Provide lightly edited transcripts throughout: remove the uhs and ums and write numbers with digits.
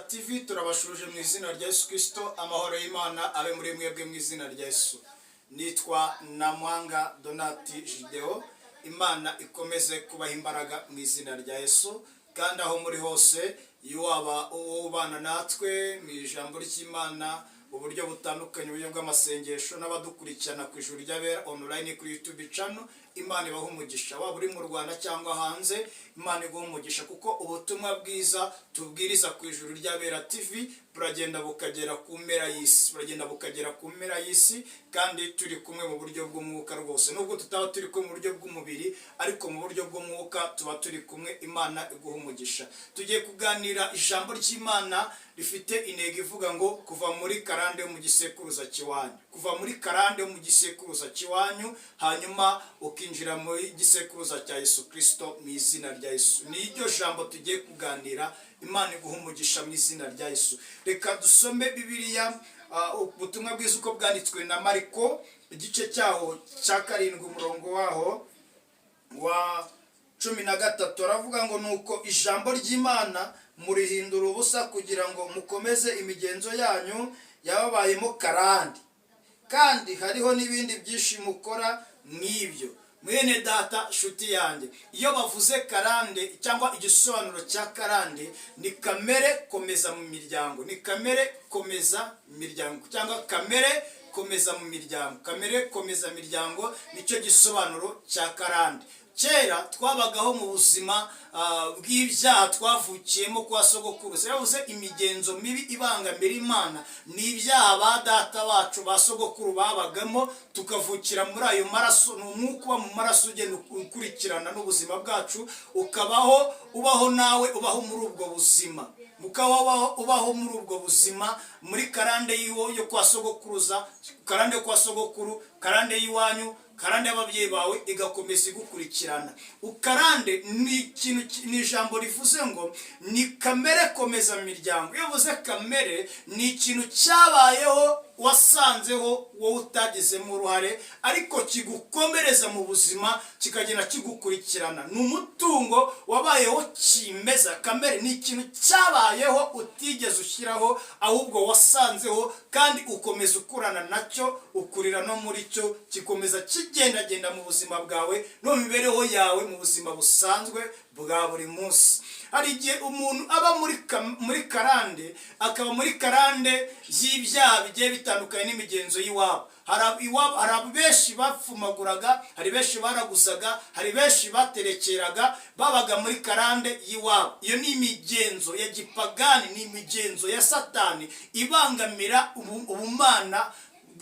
TV turabashuje mu izina rya Yesu Kristo, amahoro y'Imana abe muri mwebwe mu izina rya Yesu. Nitwa Namwanga Donati Jideo. Imana ikomeze kubaha imbaraga mu izina rya Yesu, kandi aho muri hose yuwaba ubana natwe mu ijambo ry'Imana uburyo butandukanye, uburyo bw'amasengesho n'abadukurikirana ku ijuru ry'abera online kuri YouTube channel. Imana ibaha umugisha, waba uri mu Rwanda cyangwa hanze, Imana iguha umugisha, kuko ubutumwa bwiza tubwiriza ku ijuru ry'abera TV buragenda bukagera ku mpera y'isi, kandi turi kumwe mu buryo bw'umwuka rwose. Nubwo tutaba turi kumwe mu buryo bw'umubiri, ariko mu buryo bw'umwuka tuba turi kumwe. Imana iguha umugisha. Tugiye kuganira ijambo ry'Imana rifite intego ivuga ngo kuva muri karande yo mu gisekuruza kiwanyu, kuva muri karande yo mu gisekuruza kiwanyu, hanyuma ukinjira muri gisekuruza cya Yesu Kristo mu izina rya Yesu. Ni iryo jambo tugiye kuganira. Imana iguha umugisha mu izina rya Yesu. Reka dusome Bibiliya, ubutumwa bwiza uko bwanditswe na Mariko, igice cyaho cya 7 umurongo waho wa 13. Aravuga ngo nuko ijambo ry'Imana murihindura ubusa kugira ngo mukomeze imigenzo yanyu yababayemo karande, kandi hariho n'ibindi byinshi mukora mw'ibyo. Mwene data shuti yanjye, iyo bavuze karande cyangwa igisobanuro cya karande, ni kamere komeza mu miryango, ni kamere komeza imiryango, cyangwa kamere komeza mu miryango. Kamere komeza miryango nicyo gisobanuro cya karande. Kera twabagaho mu buzima bw'ibyaha twavukiyemo kwa sogokuruza. Yavuze imigenzo mibi ibangamira Imana, ni ibyaha ba data bacu ba sogokuru babagamo, tukavukira muri ayo maraso. Ni umwuka uba mu maraso ugenda ukurikirana n'ubuzima bwacu, ubaho nawe ubaho muri ubwo buzima, ubaho muri ubwo buzima, muri karande yo kwa sogokuruza, karande kwa sogokuru, karande y'iwanyu, karande y'ababyeyi bawe igakomeza igukurikirana. Ukarande ni ijambo rivuze ngo ni kamere komeza miryango. Iyo uvuze kamere, ni ikintu cyabayeho wasanzeho wowe utagizemo uruhare, ariko kigukomereza mu buzima, kikagenda kigukurikirana. Ni umutungo wabayeho kimeza. Kamere ni ikintu cyabayeho utigeze ushyiraho, ahubwo wasanzeho, kandi ukomeza ukurana nacyo, ukurira no muri cyo, kikomeza kigendagenda mu buzima bwawe no mu mibereho yawe mu buzima busanzwe bwa buri munsi. Hari igihe umuntu aba muri karande, akaba muri karande y'ibyaha bigiye bitandukanye n'imigenzo y'iwabo. Hari benshi bapfumaguraga, hari benshi baraguzaga, hari benshi baterekeraga, babaga muri karande y'iwabo. Iyo ni imigenzo ya gipagani, ni imigenzo ya Satani ibangamira ubumana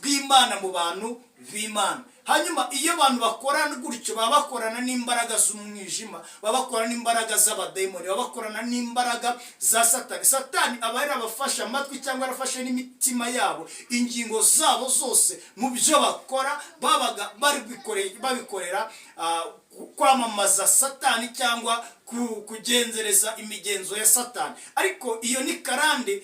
bw'Imana mu bantu b'Imana. Hanyuma iyo abantu bakorana gutyo, baba bakorana n'imbaraga z'umwijima, baba bakorana n'imbaraga z'abadayimoni, baba bakorana n'imbaraga za Satani. Satani aba yarabafashe amatwi cyangwa yarafashe n'imitima yabo, ingingo zabo zose mu byo bakora babaga babikorera kwamamaza Satani cyangwa kugenzereza imigenzo ya Satani. Ariko iyo ni karande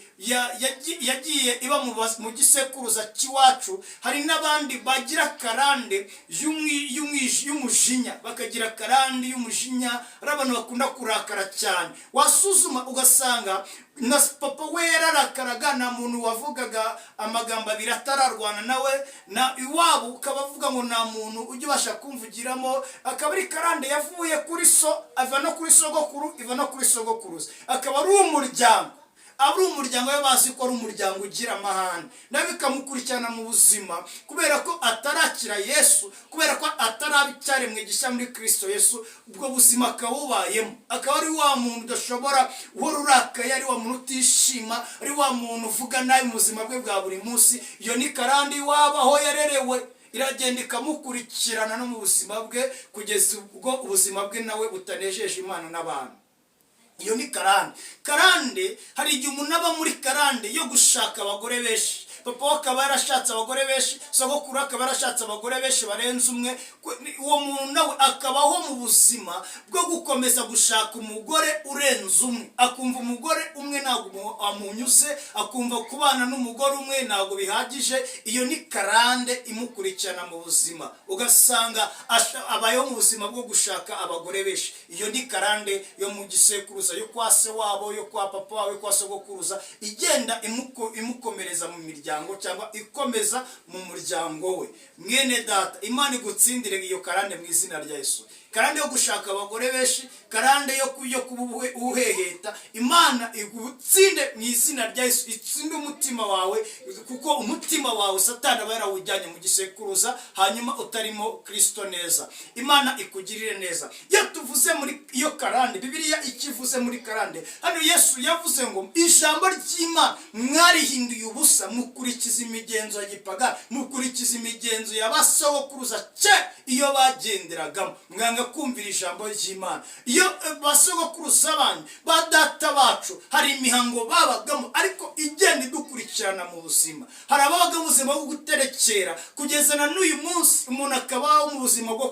yagiye iba mu gisekuruza kiwacu. Hari n'abandi bagira karande y'umujinya, bakagira karande y'umujinya. Ari abantu bakunda kurakara cyane, wasuzuma ugasanga na papa we yararakaraga, nta muntu wavugaga amagambo abiri atararwana nawe, na iwabo ukabavuga ngo nta muntu ujya ubasha kumvugiramo. Akaba ari karande yavuye kuri so, ava no kuri sogokuru, iva no kuri sogokuruza. Akaba ari umuryango we bazi ko ari umuryango ugira amahane, nawe bikamukurikirana mu buzima, kubera ko atarakira Yesu, kubera ko ataraba icyaremwe gishya muri Kristo Yesu. Ubwo buzima akawubayemo, akaba ari wa muntu udashobora uhora urakaye, ari wa muntu utishima, ari wa muntu uvuga nabi mu buzima bwe bwa buri munsi. Iyo ni karande iwabo aho yarerewe, iragenda ikamukurikirana no mu buzima bwe, kugeza ubwo ubuzima bwe nawe butanejeje Imana n'abantu. Iyo ni karande. Karande, hari igihe umuntu aba muri karande yo gushaka abagore benshi. Papa we akaba yarashatse abagore benshi, sogokuru akaba yarashatse abagore benshi barenze umwe. Uwo muntu nawe akabaho mu buzima bwo gukomeza gushaka umugore urenze umwe, akumva umugore umwe ntabwo amunyuze, akumva kubana n'umugore umwe ntabwo bihagije. Iyo ni karande imukurikirana mu buzima, ugasanga abayeho mu buzima bwo gushaka abagore benshi. Iyo ni karande yo mu gisekuruza, yo kwa se wabo, yo kwa papa wabo, yo kwa sogokuruza, igenda imukomereza mu miryango cyangwa ikomeza mu muryango we. Mwene data, Imana igutsindire iyo karande mu izina rya Yesu. Karande yo gushaka abagore benshi, karande yo kuba uheheta, Imana igutsinde mu izina rya Yesu. Itsinde umutima wawe, kuko umutima wawe Satani aba yarawujyanye mu gisekuruza, hanyuma utarimo Kristo neza. Imana ikugirire neza. Iyo tuvuze muri iyo karande, Bibiliya ikivuze muri karande, hano Yesu yavuze ngo ijambo ry'Imana mwarihinduye ubusa, mukurikiza imigenzo ya gipagani, mukurikiza imigenzo y'abasogokuruza iyo bagenderagamo. Mwanga kumvira ijambo ry'Imana. Iyo basogokuruza banyu, ba data bacu, hari imihango babagamo ariko igenda idukurikirana mu buzima. Hari ababaga mu buzima bwo guterekera kugeza na n'uyu munsi, umuntu akabaho mu buzima bwo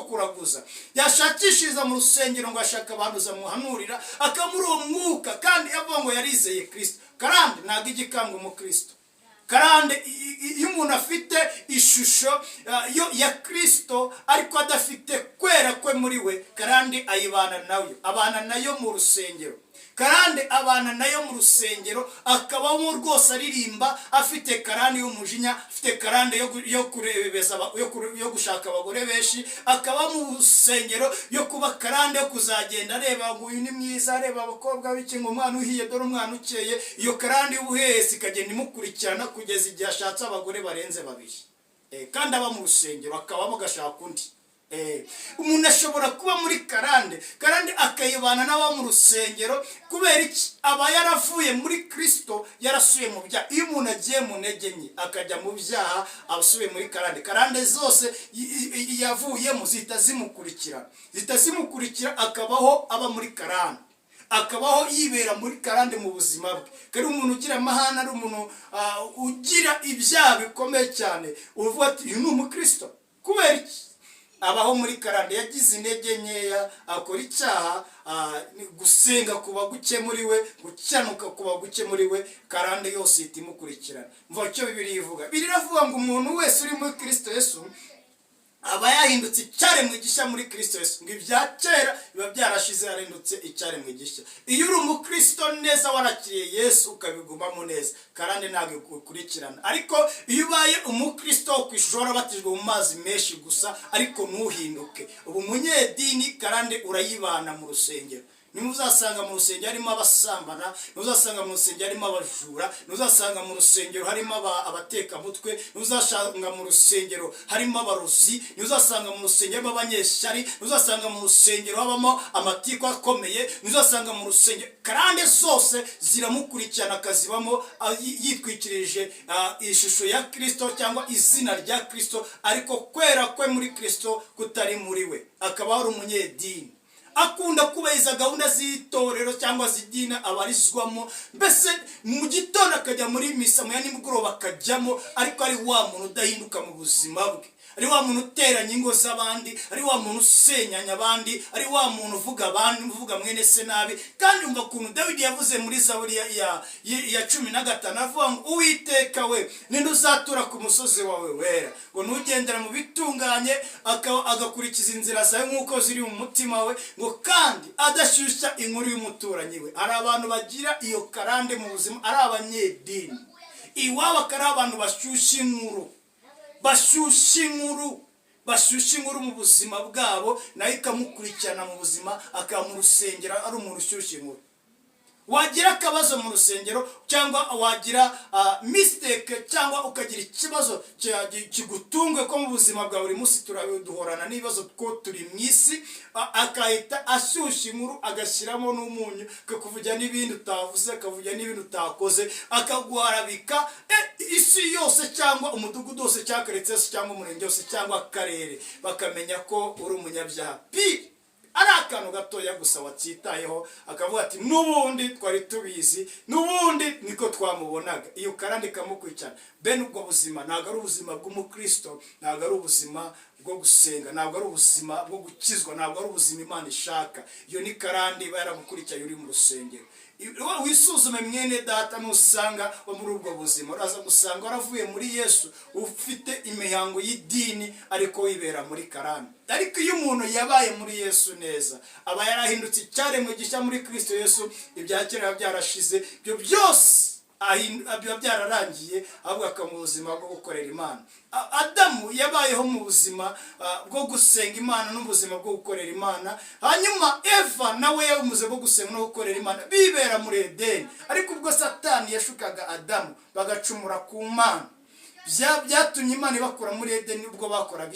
kuraguza, yashakishiriza mu rusengero ngo ashaka abantu zamuhanurira, akamuri uwo mwuka kandi avuga ngo yarizeye Kristo. Karande ntabwo igikanga umukristo. Karande iyo umuntu afite ishusho ya Kristo ariko adafite kwera kwe muri we, karande ayibana nayo, abana nayo mu rusengero. Karande abana nayo mu rusengero, akabamo rwose aririmba, afite karande y'umujinya, afite karande yo kurebeza, yo gushaka abagore benshi, akaba mu rusengero yo kuba karande yo kuzagenda areba ngo uyu ni mwiza, areba abakobwa b'iki, ngo umwana uhiye dore umwana ukeye. Iyo karande y'ubuhehesi ikagenda imukurikirana kugeza igihe ashatse abagore barenze 2. Kandi aba mu rusengero akabamo gashaka undi. Umuntu ashobora kuba muri karande akayibana n'aba mu rusengero, kubera iki? Aba yaravuye muri Kristo, yarasuye mu byaha. Iyo umuntu agiye mu ntege nke akajya mu byaha, abasubiye muri karande zose yavuyemo zihita zimukurikira, akabaho aba muri karande, akabaho yibera muri karande mu buzima bwe. Kari umuntu ugira amahane, ari umuntu ugira ibyaha bikomeye cyane, uvuga ati uyu ni umukristo. Kubera iki? Abaho muri karande, yagize intege nkeya, akora icyaha, gusenga kuba guke muri we, gucyanuka kuba guke muri we, karande yose itimukurikirana. Mva cyo Bibiliya ivuga. Bibiliya ivuga ngo umuntu wese uri muri Kristo Yesu aba yahindutse icyaremwe gishya muri Kristo Yesu. Ngo ibya kera biba byarashize, yarahindutse icyaremwe gishya. Iyo uri umukristo neza, warakiriye Yesu ukabigumamo neza, karande ntabwo ikurikirana. Ariko iyo ubaye umukristo kwishora batijwe mu mazi menshi gusa ariko ntuhinduke, ubu umunyedini, karande urayibana mu rusengero. Nimuzasanga mu rusengero harimo abasambana, nimuzasanga mu rusengero harimo abajura, nimuzasanga mu rusengero harimo abateka mutwe, nimuzasanga mu rusengero harimo abarozi, nimuzasanga mu rusengero harimo abanyeshyari, nimuzasanga mu rusengero habamo amatiko akomeye, nimuzasanga mu rusengero. Karande zose ziramukurikirana, akazibamo yitwikirije ishusho ya Kristo cyangwa izina rya Kristo, ariko kwera kwe muri Kristo kutari muri we, akaba ari umunyedini. Akunda kubahiriza gahunda z'itorero cyangwa z'idini abarizwamo, mbese mu gitondo akajya muri misa, mu ya nimugoroba akajyamo, ariko ari wa muntu udahinduka mu buzima bwe, ari wa muntu uteranya ingo z'abandi, ari wa muntu usenyanya abandi, ari wa muntu uvuga mwene se nabi. Kandi umva ukuntu Dawidi yavuze muri Zaburi ya 15 avuga ngo Uwiteka we, ninde uzatura ku musozi wawe wera? Ngo nugendera mu bitunganye, agakurikiza inzira zawe nk'uko ziri mu mutima we, ngo kandi adashyushya inkuru y'umuturanyi we. Hari abantu bagira iyo karande mu buzima, ari abanyedini, iwabo akari abantu bashyushya inkuru mu buzima bwabo, nayo ikamukurikirana mu buzima, akaba mu rusengero ari umuntu ushyushya inkuru. Wagira akabazo mu rusengero, cyangwa wagira mistake, cyangwa ukagira ikibazo kigutunge ko mu buzima bwa buri munsi duhorana n'ibibazo ko turi mu isi, akahita ashyushya inkuru, agashyiramo n'umunyu, akakuvugira n'ibindi utavuze, akavugira n'ibindi utakoze, akaguharabika isi yose cyangwa umudugudu wose, cyangwa karetse yose, cyangwa umurenge wose, cyangwa akarere, bakamenya ko uri umunyabyaha. Ari akantu gatoya gusa watsitayeho, akavuga ati n'ubundi twari tubizi, n'ubundi niko twamubonaga. Iyo karande ikamukurikirana. Bene ubwo buzima ntabwo ari ubuzima bw'umukristo, ntabwo ari ubuzima bwo gusenga, ntabwo ari ubuzima bwo gukizwa, ntabwo ari ubuzima Imana ishaka. Iyo ni karande iba yaragukurikiranye uri mu rusengero. wisuzume mwene data, nusanga wo muri ubwo buzima uraza gusanga waravuye muri Yesu ufite imihango y'idini ariko wibera muri karande. Ariko iyo umuntu yabaye muri Yesu neza aba yarahindutse icyaremwe gishya muri Kristo Yesu, ibya kera byarashize, ibyo byose biba byararangiye, ahubwo akamu buzima bwo gukorera Imana. Adamu yabayeho mu buzima bwo gusenga Imana n'ubuzima bwo gukorera Imana, hanyuma Eva nawe yamuze bwo gusenga no gukorera Imana, bibera muri Edeni. Ariko ubwo Satani yashukaga Adamu bagacumura ku Mana, byatumye Imana ibakura muri Edeni. Ubwo bakoraga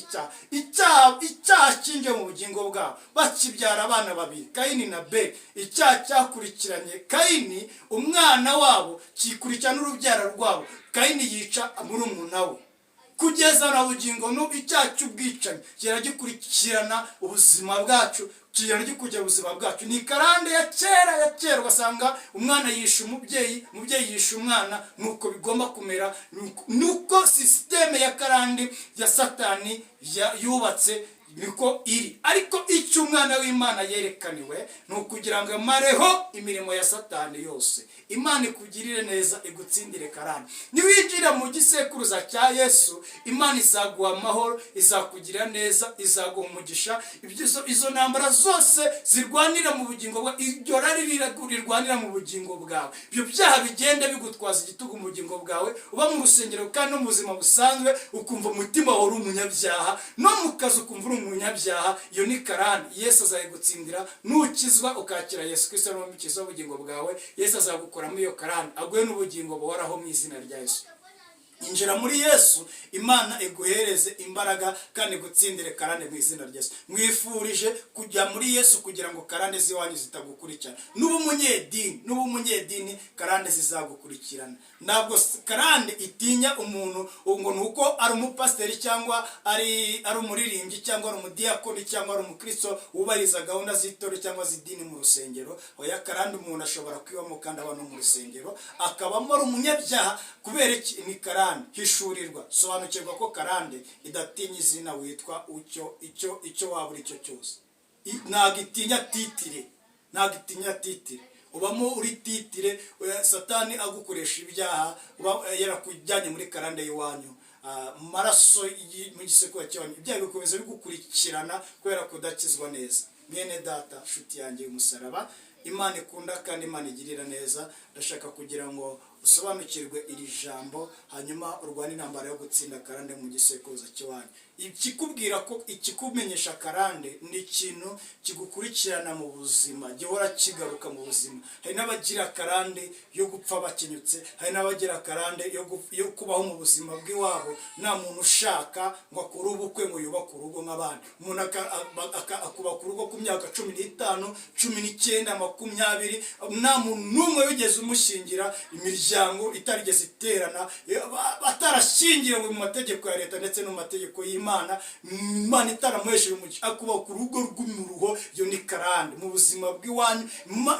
icyaha kinje mu bugingo bwabo, bakibyara abana babiri, Kayini na Abeli. Icyaha cyakurikiranye Kayini, umwana wabo kikurikirana n'urubyaro rwabo. Kayini yica murumuna we, kugeza na bugingo n'ubu icyaha cy'ubwicanyi kiragikurikirana ubuzima bwacu, kiragikurikira ubuzima bwacu. Ni karande ya kera ugasanga umwana yisha umubyeyi, umubyeyi yisha umwana. Nuko bigomba kumera, nuko systeme ya karande ya Satani yubatse niko iri. Ariko icyo umwana w'Imana yerekaniwe ni ukugira ngo amareho imirimo ya Satani yose. Imana ikugirire neza, igutsindire karande. Niwinjira mu gisekuruza cya Yesu, Imana izaguha amahoro, izakugira neza, izaguha umugisha. Izo ntambara zose zirwanira mu bugingo bwawe, iryo rari rirwanira mu bugingo bwawe, ibyo byaha bigenda bigutwaza igitugu mu bugingo bwawe. Uba mu rusengero kandi no mu buzima busanzwe ukumva umutima wawe uri umunyabyaha, no mu kazi ukumva uri umunyabyaha. Iyo ni karande. Yesu azayigutsindira nukizwa ukakira Yesu Kristo n'umukiza w'ubugingo bwawe. Yesu azagukora muri iyo karande, aguhe n'ubugingo buhoraho mu izina rya Yesu. Injira muri Yesu, Imana iguhereze imbaraga kandi gutsindire karande mu izina rya Yesu. Mwifurije kujya muri Yesu kugira ngo karande ziwanyu zitagukurikirana. Nubu munyedini karande zizagukurikirana. Ntabwo karande itinya umuntu ngo nuko ari umupasiteri cyangwa ari umuririmbyi cyangwa ari umudiyakoni cyangwa ari umukristo wubahiriza gahunda z'itorero cyangwa z'idini mu rusengero. Oya, karande umuntu ashobora kwibamo kandi aba no mu rusengero akabamo ari umunyabyaha. Kubera iki? Ni karande. Hishurirwa, sobanukirwa ko karande idatinya izina witwa icyo waba uri cyo cyose. Ntabwo itinya titire, ubamo uri titire. Satani agukoresha ibyaha, yarakujyanye muri karande y'iwanyu, maraso mu gisekuru cy'abantu, ibyaha bikomeza bigukurikirana kubera kudakizwa neza. Mwene data, nshuti yanjye y'umusaraba, Imana ikunda kandi Imana igirira neza, ndashaka kugira ngo usobanukirwe iri jambo, hanyuma urwane intambara yo gutsinda karande mu gisekuruza cy'iwanyu. Ikikubwira ko ikikumenyesha karande ni ikintu kigukurikirana mu buzima, gihora kigaruka mu buzima. Hari n'abagira karande yo gupfa bakenyutse, hari n'abagira karande yo kubaho mu buzima bw'iwabo nta muntu ushaka ngo akore ubukwe ngo yubake urugo nk'abandi. Umuntu akubaka urugo ku myaka 15, 19, 20, nta muntu n'umwe wigeze umushingira, imiryango itarigeze iterana, batarashingiye mu mategeko ya leta ndetse no mu mategeko y'Imana. Imana itaramuhesheje umugisha akubaka urugo rw'umuruho. Iyo ni karande mu buzima bw'iwanyu.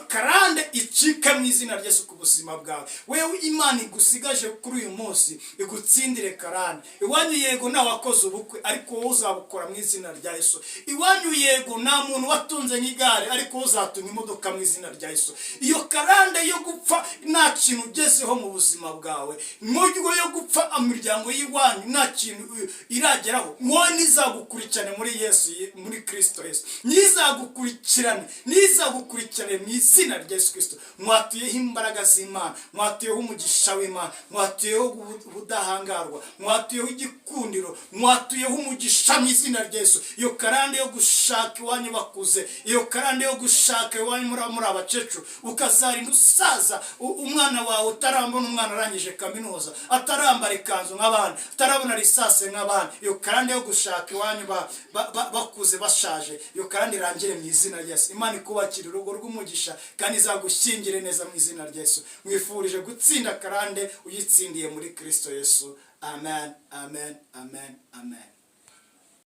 Karande icika mu izina rya Yesu ku buzima bwawe. Wewe Imana igusigaje kuri uyu munsi igutsindire karande. Iwanyu yego nta wakoze ubukwe, ariko wowe uzabukora mu izina rya Yesu. Iwanyu yego nta muntu watunze nk'igare, ariko uzatunga imodoka mu izina rya Yesu. Iyo karande yo gupfa nta kintu ugezeho mu buzima bwawe, muryo yo gupfa imiryango y'iwanyu nta kintu irageraho. Mwowe nizagukurikirane muri Yesu, muri Kristo Yesu, nizagukurikirane mu izina rya Yesu Kristo. Mwatuyeho imbaraga z'Imana, mwatuyeho umugisha w'Imana, mwatuyeho ubudahangarwa, mwatuyeho igikundiro, mwatuyeho umugisha mu izina rya Yesu. Iyo karande yo gushaka iwanyu bakuze, iyo karande yo gushaka iwanyu muri abakecuru, ukazarinda usaza umwana wawe utarambona, umwana arangije kaminuza atarambara ikanzu nk'abandi, atarabona risase nk'abandi. Iyo karande yo gushaka iwanyu bakuze bashaje, iyo karande irangire mu izina rya Yesu. Imana ikubakira urugo rw'umugisha kandi izagushyingire neza mu izina rya Yesu. Mwifurije gutsinda karande uyitsindiye muri Kristo Yesu. Amen, amen, amen, amen.